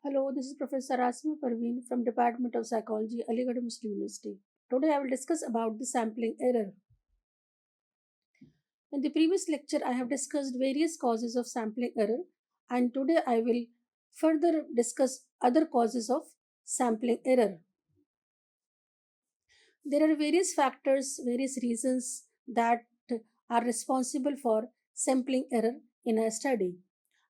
Hello, this is Professor Asma Parveen from Department of Psychology, Aligarh Muslim University. Today I will discuss about the sampling error. In the previous lecture, I have discussed various causes of sampling error, and today I will further discuss other causes of sampling error. There are various factors, various reasons that are responsible for sampling error in a study.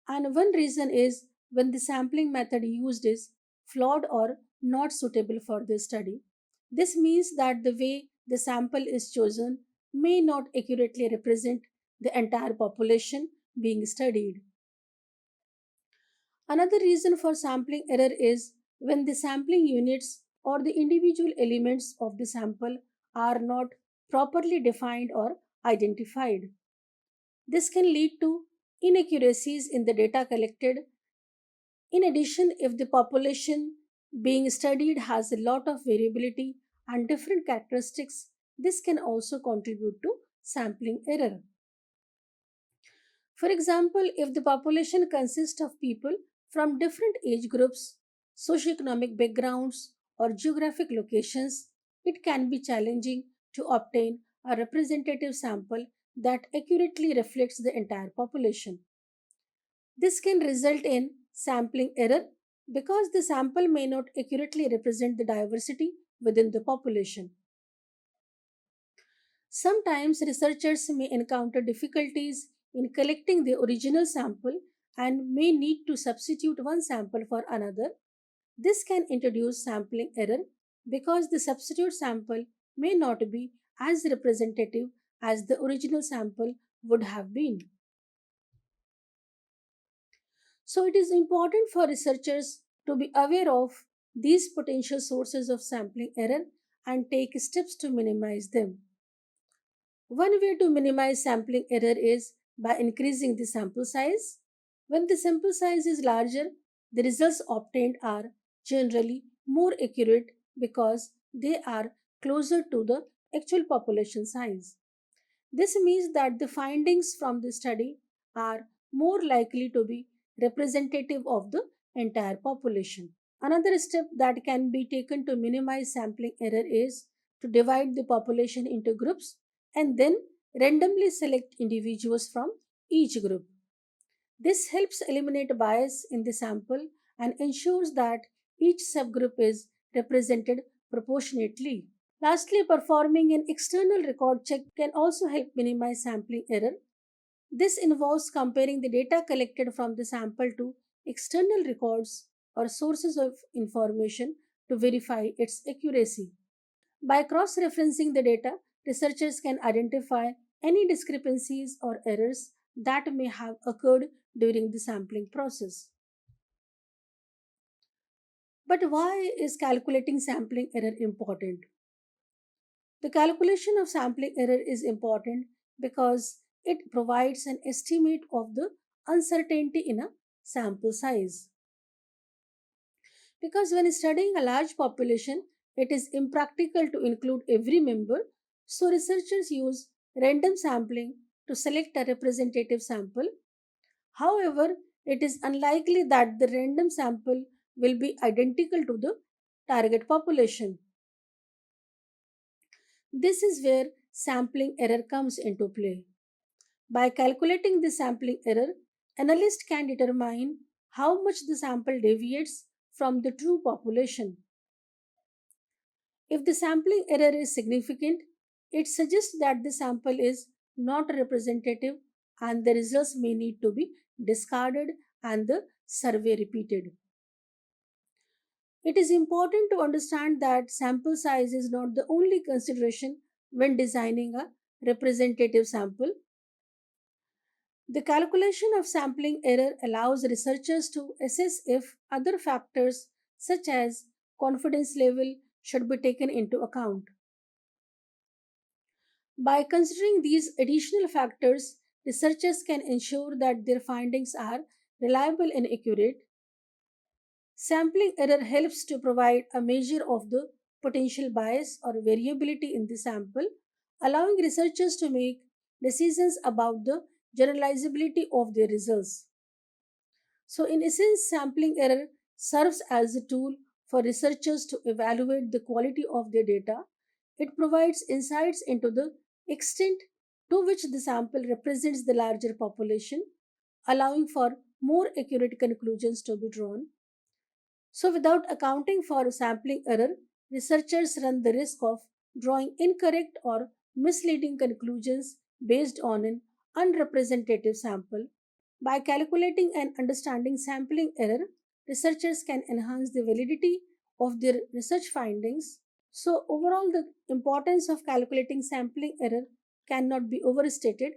And one reason is when the sampling method used is flawed or not suitable for the study. This means that the way the sample is chosen may not accurately represent the entire population being studied. Another reason for sampling error is when the sampling units or the individual elements of the sample are not properly defined or identified. This can lead to inaccuracies in the data collected. In addition, if the population being studied has a lot of variability and different characteristics, this can also contribute to sampling error. For example, if the population consists of people from different age groups, socioeconomic backgrounds, or geographic locations, it can be challenging to obtain a representative sample that accurately reflects the entire population. This can result in sampling error because the sample may not accurately represent the diversity within the population. Sometimes researchers may encounter difficulties in collecting the original sample and may need to substitute one sample for another. This can introduce sampling error because the substitute sample may not be as representative as the original sample would have been. So, it is important for researchers to be aware of these potential sources of sampling error and take steps to minimize them. One way to minimize sampling error is by increasing the sample size. When the sample size is larger, the results obtained are generally more accurate because they are closer to the actual population size. This means that the findings from the study are more likely to be representative of the entire population. Another step that can be taken to minimize sampling error is to divide the population into groups and then randomly select individuals from each group. This helps eliminate bias in the sample and ensures that each subgroup is represented proportionately. Lastly, performing an external record check can also help minimize sampling error. This involves comparing the data collected from the sample to external records or sources of information to verify its accuracy. By cross referencing the data, researchers can identify any discrepancies or errors that may have occurred during the sampling process. But why is calculating sampling error important? The calculation of sampling error is important because it provides an estimate of the uncertainty in a sample size. Because when studying a large population, it is impractical to include every member, so researchers use random sampling to select a representative sample. However, it is unlikely that the random sample will be identical to the target population. This is where sampling error comes into play. By calculating the sampling error, analysts can determine how much the sample deviates from the true population. If the sampling error is significant, it suggests that the sample is not representative and the results may need to be discarded and the survey repeated. It is important to understand that sample size is not the only consideration when designing a representative sample. The calculation of sampling error allows researchers to assess if other factors such as confidence level should be taken into account. By considering these additional factors, researchers can ensure that their findings are reliable and accurate. Sampling error helps to provide a measure of the potential bias or variability in the sample, allowing researchers to make decisions about the generalizability of their results. So, in essence, sampling error serves as a tool for researchers to evaluate the quality of their data. It provides insights into the extent to which the sample represents the larger population, allowing for more accurate conclusions to be drawn. So, without accounting for sampling error, researchers run the risk of drawing incorrect or misleading conclusions based on an unrepresentative sample. By calculating and understanding sampling error, researchers can enhance the validity of their research findings. So, overall, the importance of calculating sampling error cannot be overstated.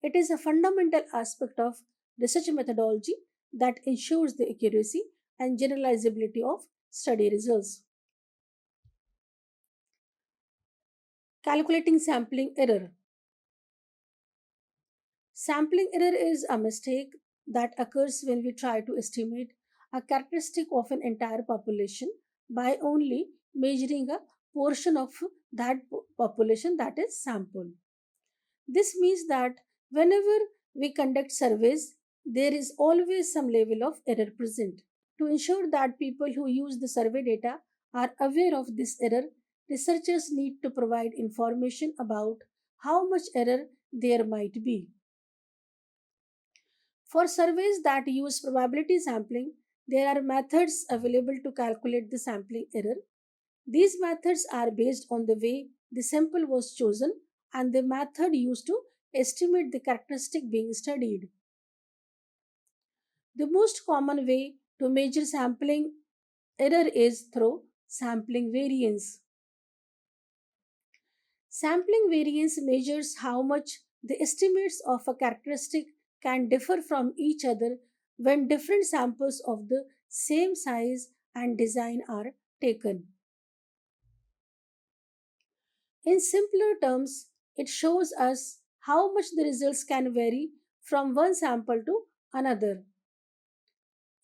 It is a fundamental aspect of research methodology that ensures the accuracy and generalizability of study results. Calculating sampling error. Sampling error is a mistake that occurs when we try to estimate a characteristic of an entire population by only measuring a portion of that population that is sample. This means that whenever we conduct surveys, there is always some level of error present. To ensure that people who use the survey data are aware of this error, researchers need to provide information about how much error there might be. For surveys that use probability sampling, there are methods available to calculate the sampling error. These methods are based on the way the sample was chosen and the method used to estimate the characteristic being studied. The most common way to measure sampling error is through sampling variance. Sampling variance measures how much the estimates of a characteristic can differ from each other when different samples of the same size and design are taken. In simpler terms, it shows us how much the results can vary from one sample to another.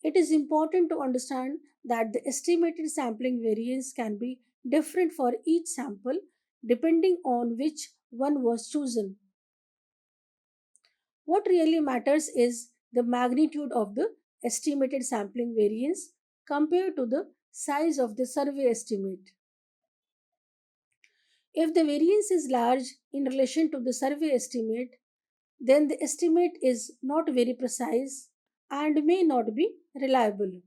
It is important to understand that the estimated sampling variance can be different for each sample depending on which one was chosen. What really matters is the magnitude of the estimated sampling variance compared to the size of the survey estimate. If the variance is large in relation to the survey estimate, then the estimate is not very precise and may not be reliable.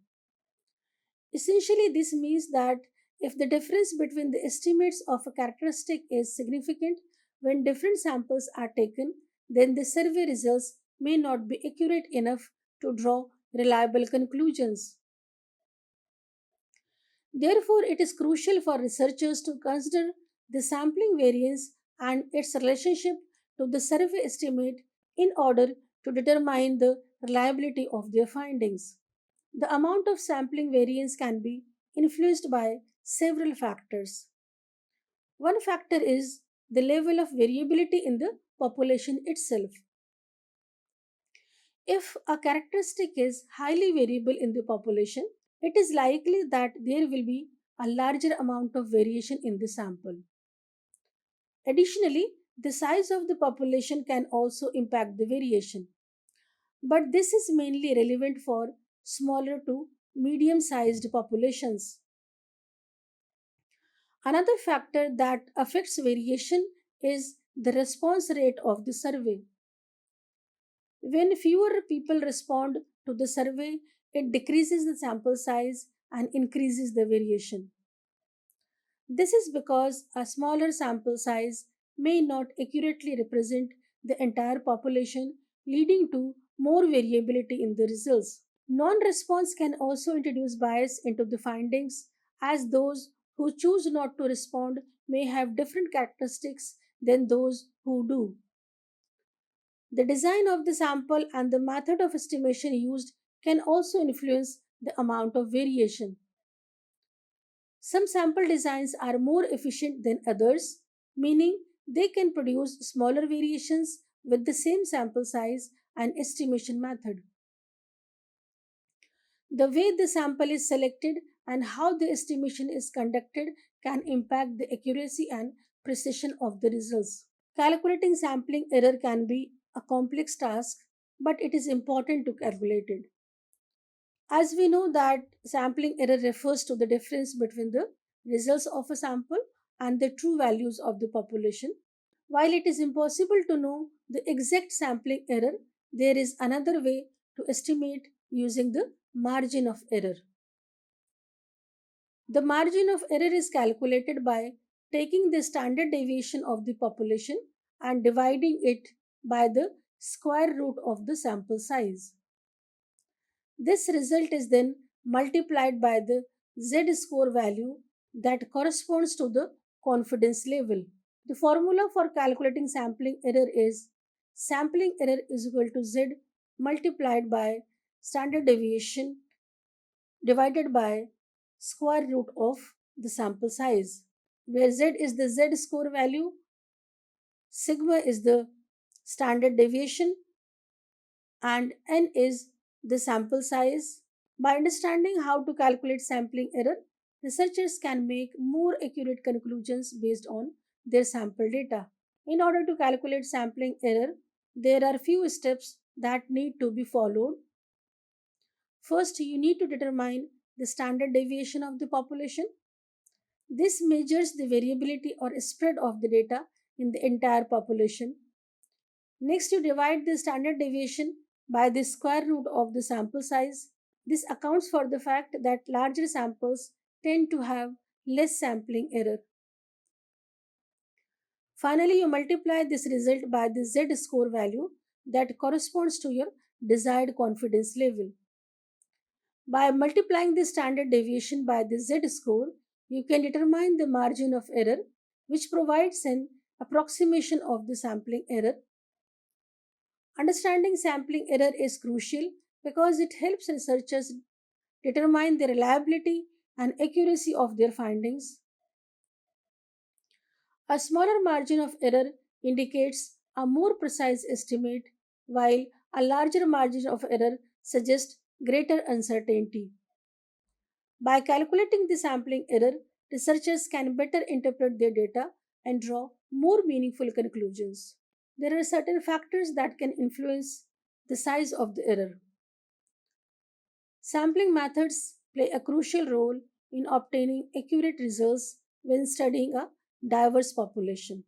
Essentially, this means that if the difference between the estimates of a characteristic is significant when different samples are taken, then the survey results may not be accurate enough to draw reliable conclusions. Therefore, it is crucial for researchers to consider the sampling variance and its relationship to the survey estimate in order to determine the reliability of their findings. The amount of sampling variance can be influenced by several factors. One factor is the level of variability in the population itself. If a characteristic is highly variable in the population, it is likely that there will be a larger amount of variation in the sample. Additionally, the size of the population can also impact the variation, but this is mainly relevant for smaller to medium sized populations. Another factor that affects variation is the response rate of the survey. When fewer people respond to the survey, it decreases the sample size and increases the variation. This is because a smaller sample size may not accurately represent the entire population, leading to more variability in the results. Non response can also introduce bias into the findings, as those who choose not to respond may have different characteristics than those who do. The design of the sample and the method of estimation used can also influence the amount of variation. Some sample designs are more efficient than others, meaning they can produce smaller variations with the same sample size and estimation method. The way the sample is selected and how the estimation is conducted can impact the accuracy and precision of the results. Calculating sampling error can be a complex task, but it is important to calculate it. As we know that sampling error refers to the difference between the results of a sample and the true values of the population. While it is impossible to know the exact sampling error, there is another way to estimate using the margin of error. The margin of error is calculated by taking the standard deviation of the population and dividing it by the square root of the sample size. This result is then multiplied by the z score value that corresponds to the confidence level. The formula for calculating sampling error is sampling error is equal to z multiplied by standard deviation divided by square root of the sample size, where z is the z score value, sigma is the standard deviation, and n is the sample size. By understanding how to calculate sampling error, researchers can make more accurate conclusions based on their sample data. In order to calculate sampling error, there are few steps that need to be followed. First, you need to determine the standard deviation of the population. This measures the variability or spread of the data in the entire population. Next, you divide the standard deviation by the square root of the sample size. This accounts for the fact that larger samples tend to have less sampling error. Finally, you multiply this result by the z score value that corresponds to your desired confidence level. By multiplying the standard deviation by the z score, you can determine the margin of error, which provides an approximation of the sampling error. Understanding sampling error is crucial because it helps researchers determine the reliability and accuracy of their findings. A smaller margin of error indicates a more precise estimate, while a larger margin of error suggests greater uncertainty. By calculating the sampling error, researchers can better interpret their data and draw more meaningful conclusions. There are certain factors that can influence the size of the error. Sampling methods play a crucial role in obtaining accurate results when studying a diverse population.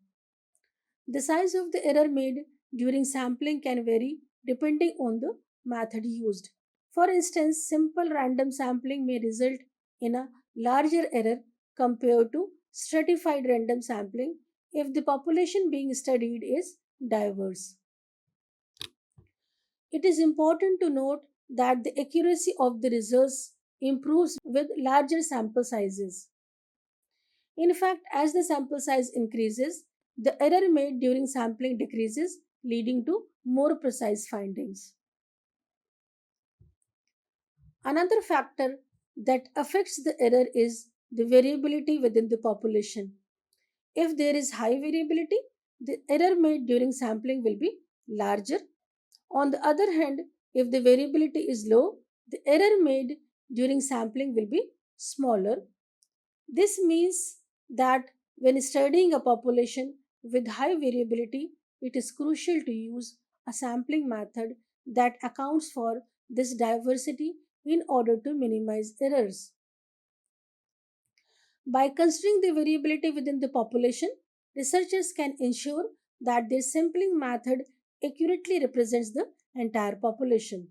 The size of the error made during sampling can vary depending on the method used. For instance, simple random sampling may result in a larger error compared to stratified random sampling if the population being studied is diverse. It is important to note that the accuracy of the results improves with larger sample sizes. In fact, as the sample size increases, the error made during sampling decreases, leading to more precise findings. Another factor that affects the error is the variability within the population. If there is high variability, the error made during sampling will be larger. On the other hand, if the variability is low, the error made during sampling will be smaller. This means that when studying a population with high variability, it is crucial to use a sampling method that accounts for this diversity in order to minimize errors. By considering the variability within the population, researchers can ensure that their sampling method accurately represents the entire population.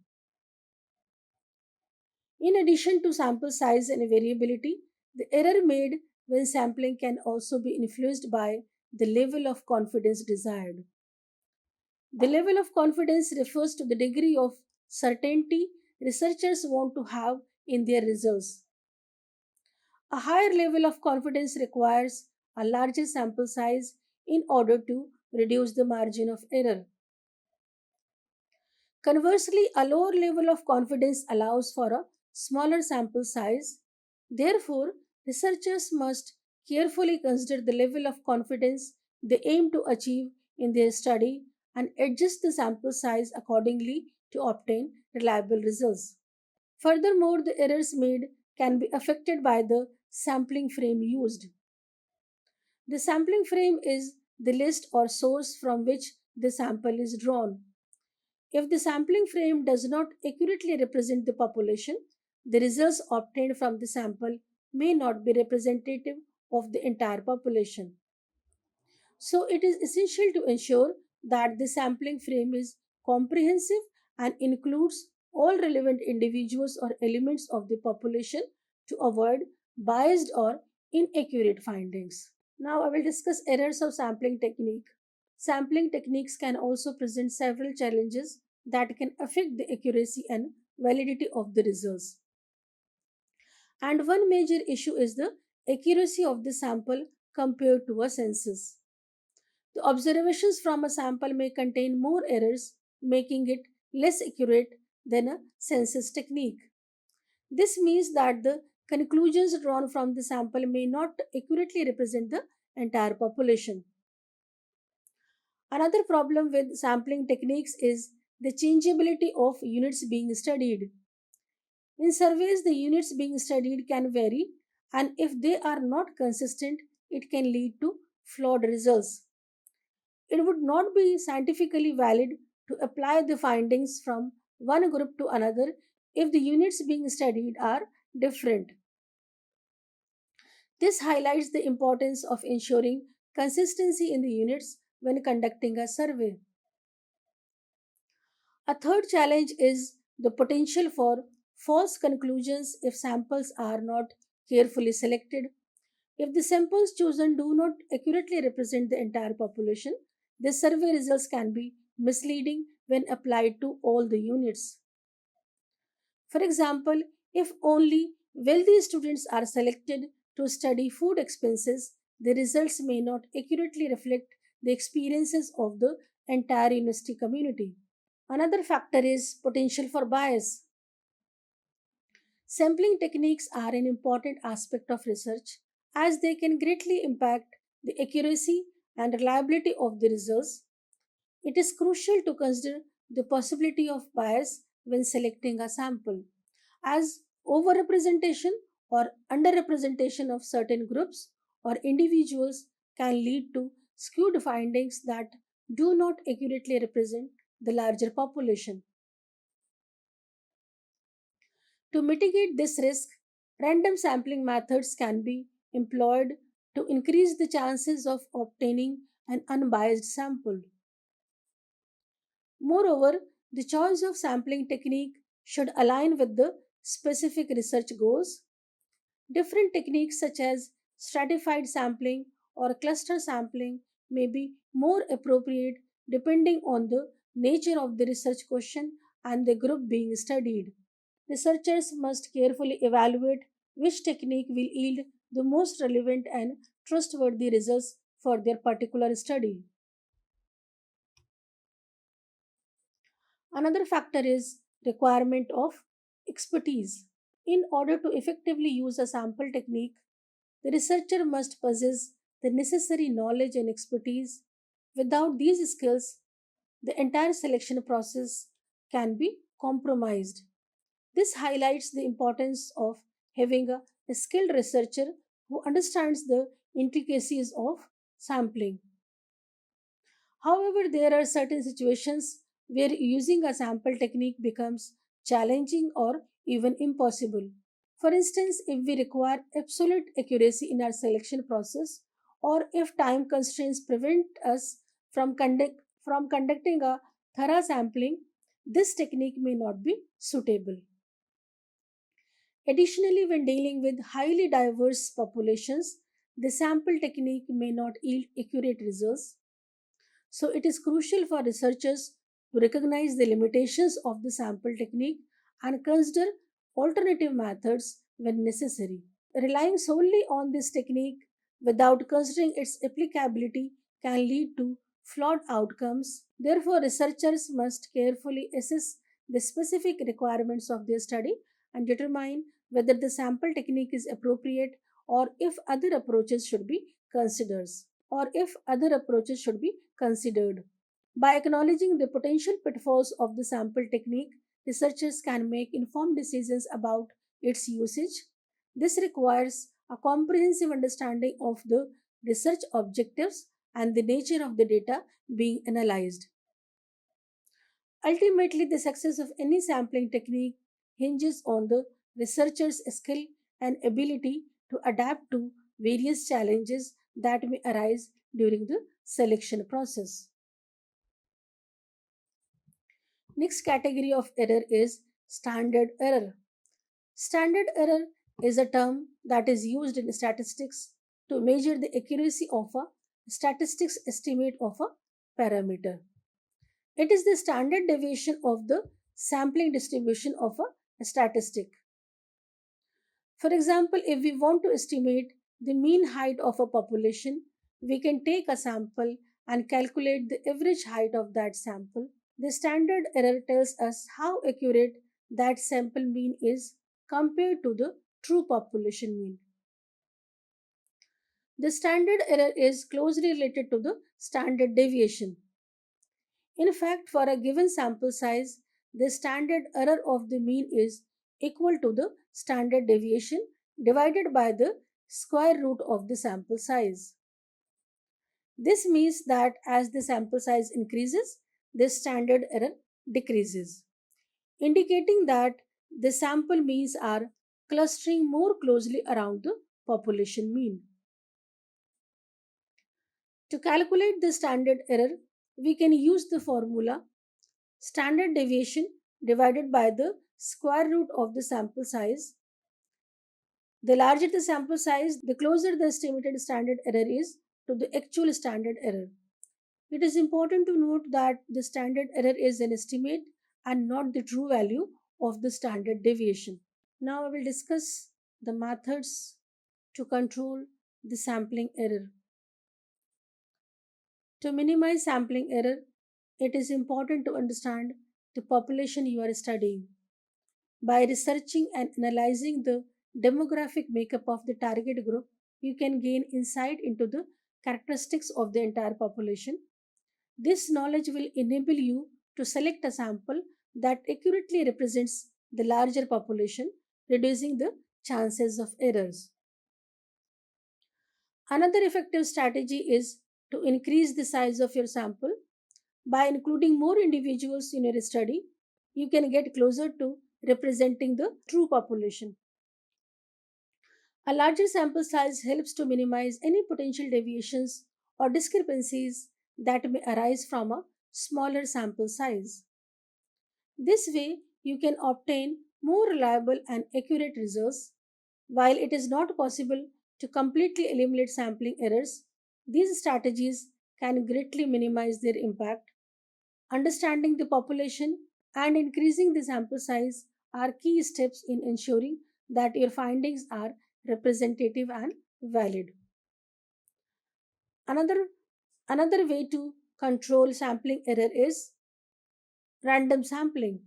In addition to sample size and variability, the error made when sampling can also be influenced by the level of confidence desired. The level of confidence refers to the degree of certainty researchers want to have in their results. A higher level of confidence requires a larger sample size in order to reduce the margin of error. Conversely, a lower level of confidence allows for a smaller sample size. Therefore, researchers must carefully consider the level of confidence they aim to achieve in their study and adjust the sample size accordingly to obtain reliable results. Furthermore, the errors made can be affected by the sampling frame used. The sampling frame is the list or source from which the sample is drawn. If the sampling frame does not accurately represent the population, the results obtained from the sample may not be representative of the entire population. So, it is essential to ensure that the sampling frame is comprehensive and includes all relevant individuals or elements of the population to avoid biased or inaccurate findings. Now, I will discuss errors of sampling technique. Sampling techniques can also present several challenges that can affect the accuracy and validity of the results. And one major issue is the accuracy of the sample compared to a census. The observations from a sample may contain more errors, making it less accurate than a census technique. This means that the conclusions drawn from the sample may not accurately represent the entire population. Another problem with sampling techniques is the changeability of units being studied. In surveys, the units being studied can vary, and if they are not consistent, it can lead to flawed results. It would not be scientifically valid to apply the findings from one group to another if the units being studied are different. This highlights the importance of ensuring consistency in the units when conducting a survey. A third challenge is the potential for false conclusions if samples are not carefully selected. If the samples chosen do not accurately represent the entire population, the survey results can be misleading when applied to all the units. For example, if only wealthy students are selected to study food expenses, the results may not accurately reflect the experiences of the entire university community. Another factor is potential for bias. Sampling techniques are an important aspect of research as they can greatly impact the accuracy and reliability of the results. It is crucial to consider the possibility of bias when selecting a sample, as overrepresentation or underrepresentation of certain groups or individuals can lead to skewed findings that do not accurately represent the larger population. To mitigate this risk, random sampling methods can be employed to increase the chances of obtaining an unbiased sample. Moreover, the choice of sampling technique should align with the specific research goals. Different techniques such as stratified sampling or cluster sampling may be more appropriate depending on the nature of the research question and the group being studied. Researchers must carefully evaluate which technique will yield the most relevant and trustworthy results for their particular study. Another factor is requirement of expertise. In order to effectively use a sample technique, the researcher must possess the necessary knowledge and expertise. Without these skills, the entire selection process can be compromised. This highlights the importance of having a skilled researcher who understands the intricacies of sampling. However, there are certain situations where using a sample technique becomes challenging or even impossible. For instance, if we require absolute accuracy in our selection process, or if time constraints prevent us from conducting a thorough sampling, this technique may not be suitable. Additionally, when dealing with highly diverse populations, the sample technique may not yield accurate results. So, it is crucial for researchers to recognize the limitations of the sample technique and consider alternative methods when necessary. Relying solely on this technique without considering its applicability can lead to flawed outcomes. Therefore, researchers must carefully assess the specific requirements of their study and determine whether the sample technique is appropriate or if other approaches should be considered or if other approaches should be considered. By acknowledging the potential pitfalls of the sample technique, researchers can make informed decisions about its usage. This requires a comprehensive understanding of the research objectives and the nature of the data being analyzed. Ultimately, the success of any sampling technique hinges on the researchers' skill and ability to adapt to various challenges that may arise during the selection process. Next category of error is standard error. Standard error is a term that is used in statistics to measure the accuracy of a statistics estimate of a parameter. It is the standard deviation of the sampling distribution of a statistic. For example, if we want to estimate the mean height of a population, we can take a sample and calculate the average height of that sample. The standard error tells us how accurate that sample mean is compared to the true population mean. The standard error is closely related to the standard deviation. In fact, for a given sample size, the standard error of the mean is equal to the standard deviation divided by the square root of the sample size. This means that as the sample size increases, the standard error decreases, indicating that the sample means are clustering more closely around the population mean. To calculate the standard error, we can use the formula standard deviation divided by the square root of the sample size. The larger the sample size, the closer the estimated standard error is to the actual standard error. It is important to note that the standard error is an estimate and not the true value of the standard deviation. Now I will discuss the methods to control the sampling error. To minimize sampling error, it is important to understand the population you are studying. By researching and analyzing the demographic makeup of the target group, you can gain insight into the characteristics of the entire population. This knowledge will enable you to select a sample that accurately represents the larger population, reducing the chances of errors. Another effective strategy is to increase the size of your sample. By including more individuals in your study, you can get closer to representing the true population. A larger sample size helps to minimize any potential deviations or discrepancies that may arise from a smaller sample size. This way, you can obtain more reliable and accurate results. While it is not possible to completely eliminate sampling errors, these strategies can greatly minimize their impact. Understanding the population and increasing the sample size are key steps in ensuring that your findings are representative and valid. Another, another way to control sampling error is random sampling.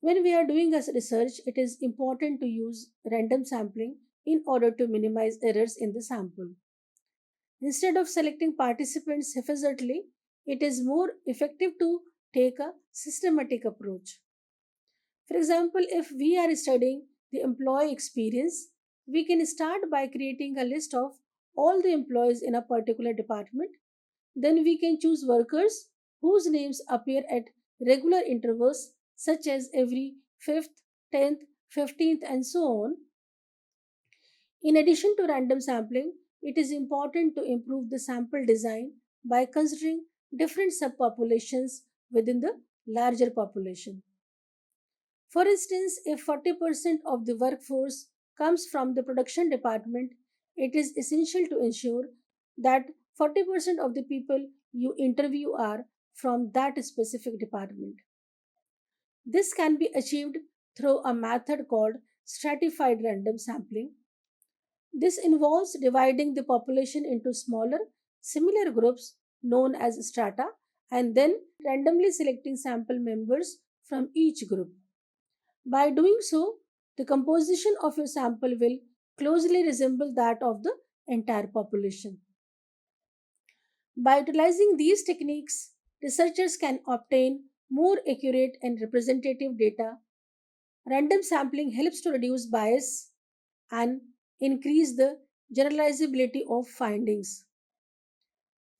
When we are doing a research, it is important to use random sampling in order to minimize errors in the sample. Instead of selecting participants haphazardly, it is more effective to take a systematic approach. For example, if we are studying the employee experience, we can start by creating a list of all the employees in a particular department. Then we can choose workers whose names appear at regular intervals, such as every 5th, 10th, 15th, and so on. In addition to random sampling, it is important to improve the sample design by considering different subpopulations within the larger population. For instance, if 40% of the workforce comes from the production department, it is essential to ensure that 40% of the people you interview are from that specific department. This can be achieved through a method called stratified random sampling. This involves dividing the population into smaller, similar groups known as strata and then randomly selecting sample members from each group. By doing so, the composition of your sample will closely resemble that of the entire population. By utilizing these techniques, researchers can obtain more accurate and representative data. Random sampling helps to reduce bias and increase the generalizability of findings.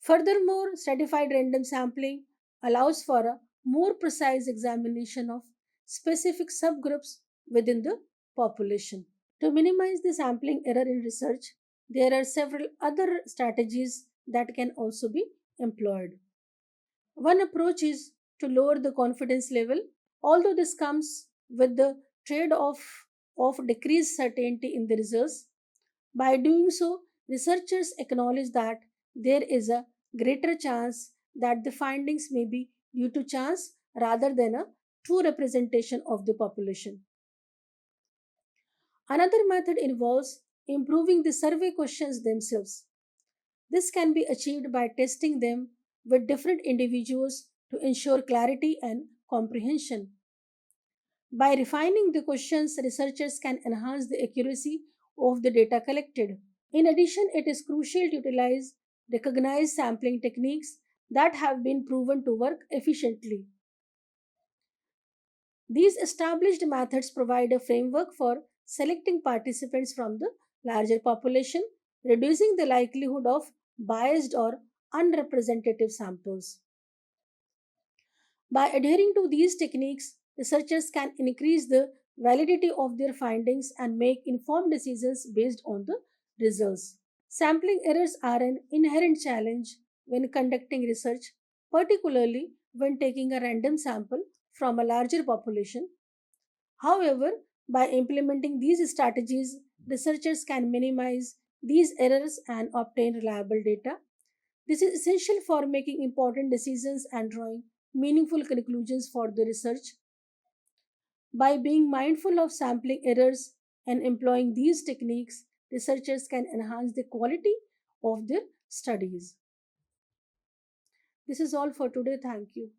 Furthermore, stratified random sampling allows for a more precise examination of specific subgroups within the population. To minimize the sampling error in research, there are several other strategies that can also be employed. One approach is to lower the confidence level, although this comes with the trade off of decreased certainty in the results. By doing so, researchers acknowledge that there is a greater chance that the findings may be due to chance rather than a true representation of the population. Another method involves improving the survey questions themselves. This can be achieved by testing them with different individuals to ensure clarity and comprehension. By refining the questions, researchers can enhance the accuracy of the data collected. In addition, it is crucial to utilize recognized sampling techniques that have been proven to work efficiently. These established methods provide a framework for selecting participants from the larger population, reducing the likelihood of biased or unrepresentative samples. By adhering to these techniques, researchers can increase the validity of their findings and make informed decisions based on the results. Sampling errors are an inherent challenge when conducting research, particularly when taking a random sample from a larger population. However, by implementing these strategies, researchers can minimize these errors and obtain reliable data. This is essential for making important decisions and drawing meaningful conclusions for the research. By being mindful of sampling errors and employing these techniques, researchers can enhance the quality of their studies. This is all for today. Thank you.